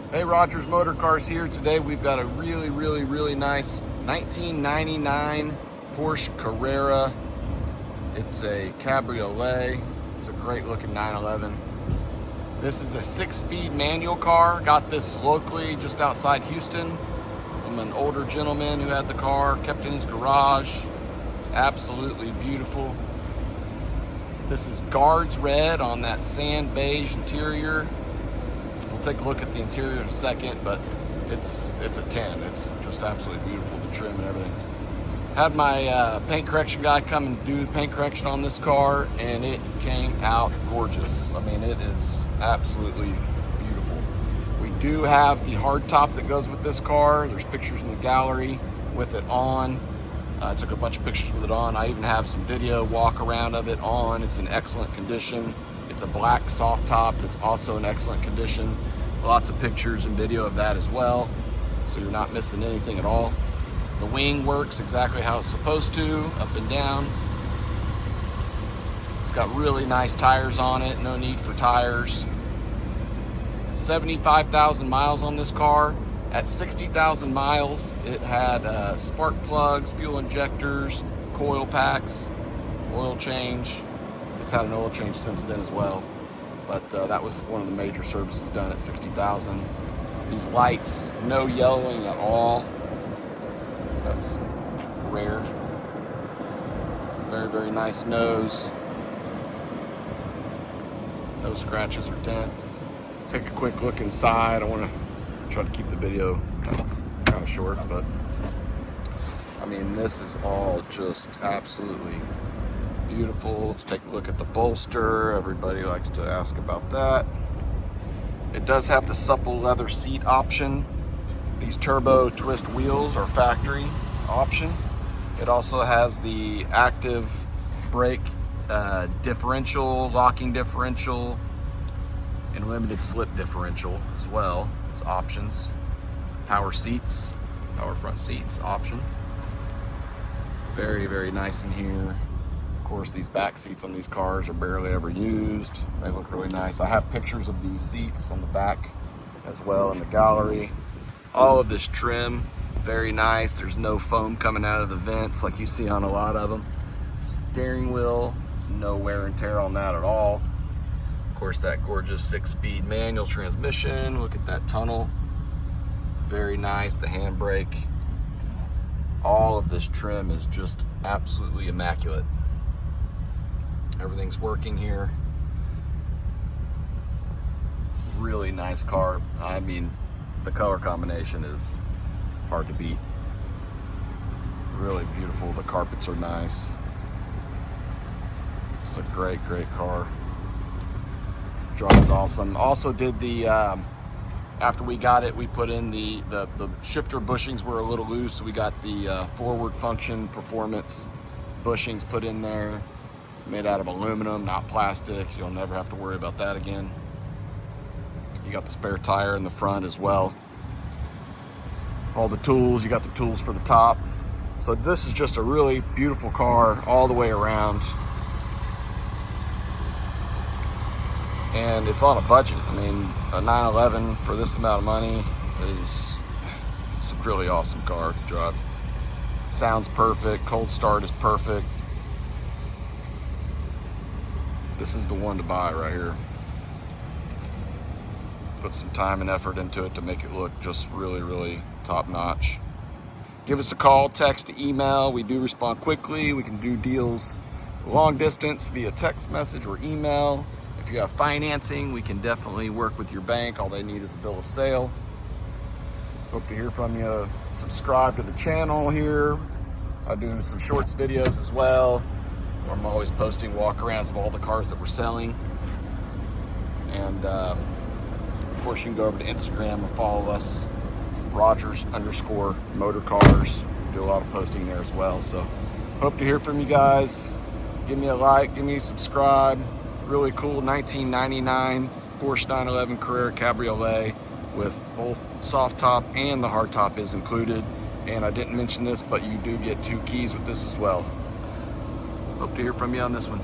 Hey, Rogers Motor Cars here. Today we've got a really nice 1999 Porsche Carrera. It's a Cabriolet. It's a great looking 911. This is a 6-speed manual car. Got this locally just outside Houston from an older gentleman who had the car, kept in his garage. It's absolutely beautiful. This is Guards red on that sand beige interior. We'll take a look at the interior in a second, but it's a 10. It's just absolutely beautiful, the trim and everything. Had my paint correction guy come and do the paint correction on this car, and it came out gorgeous. I mean, it is absolutely beautiful. We do have the hard top that goes with this car. There's pictures in the gallery with it on. I took a bunch of pictures with it on. I even have some video walk around of it on. It's in excellent condition. It's a black soft top that's also in excellent condition. Lots of pictures and video of that as well, so you're not missing anything at all. The wing works exactly how it's supposed to, up and down. It's got really nice tires on it, no need for tires. 75,000 miles on this car. At 60,000 miles, it had spark plugs, fuel injectors, coil packs, oil change. It's had an oil change since then as well, but that was one of the major services done at 60,000. These lights, no yellowing at all. That's rare. Very nice nose. No scratches or dents. Take a quick look inside. I want to try to keep the video kind of short, but I mean, this is all just absolutely beautiful. Let's take a look at the bolster. Everybody likes to ask about that. It does have the supple leather seat option. These turbo twist wheels are factory option. It also has the active brake differential, locking differential, and limited slip differential as well as options. Power seats, power front seats option. Very nice in here. Of course, these back seats on these cars are barely ever used. They look really nice. I have pictures of these seats on the back as well in the gallery. All of this trim, very nice. There's no foam coming out of the vents like you see on a lot of them. Steering wheel, there's no wear and tear on that at all. Of course, that gorgeous 6-speed manual transmission. Look at that tunnel. Very nice, the handbrake. All of this trim is just absolutely immaculate. Everything's working here. Really nice car. I mean, the color combination is hard to beat. Really beautiful. The carpets are nice. It's a great car. Drives awesome. Also did the after we got it, we put in the shifter bushings were a little loose, so we got the forward function performance bushings put in there. Made out of aluminum, not plastic, so you'll never have to worry about that again. You got the spare tire in the front as well. All the tools, you got the tools for the top. So this is just a really beautiful car all the way around. And it's on a budget. I mean, a 911 for this amount of money it's a really awesome car to drive. Sounds perfect, cold start is perfect. This is the one to buy right here. Put some time and effort into it to make it look just really top notch. Give us a call, text, email. We do respond quickly. We can do deals long distance via text message or email. If you have financing, we can definitely work with your bank. All they need is a bill of sale. Hope to hear from you. Subscribe to the channel here. I do some shorts videos as well. I'm always posting walkarounds of all the cars that we're selling. And of course, you can go over to Instagram and follow us, Rogers_Motorcars. Do a lot of posting there as well. So hope to hear from you guys. Give me a like, give me a subscribe. Really cool 1999 Porsche 911 Carrera Cabriolet with both soft top and the hard top is included. And I didn't mention this, but you do get 2 keys with this as well. Hope to hear from you on this one.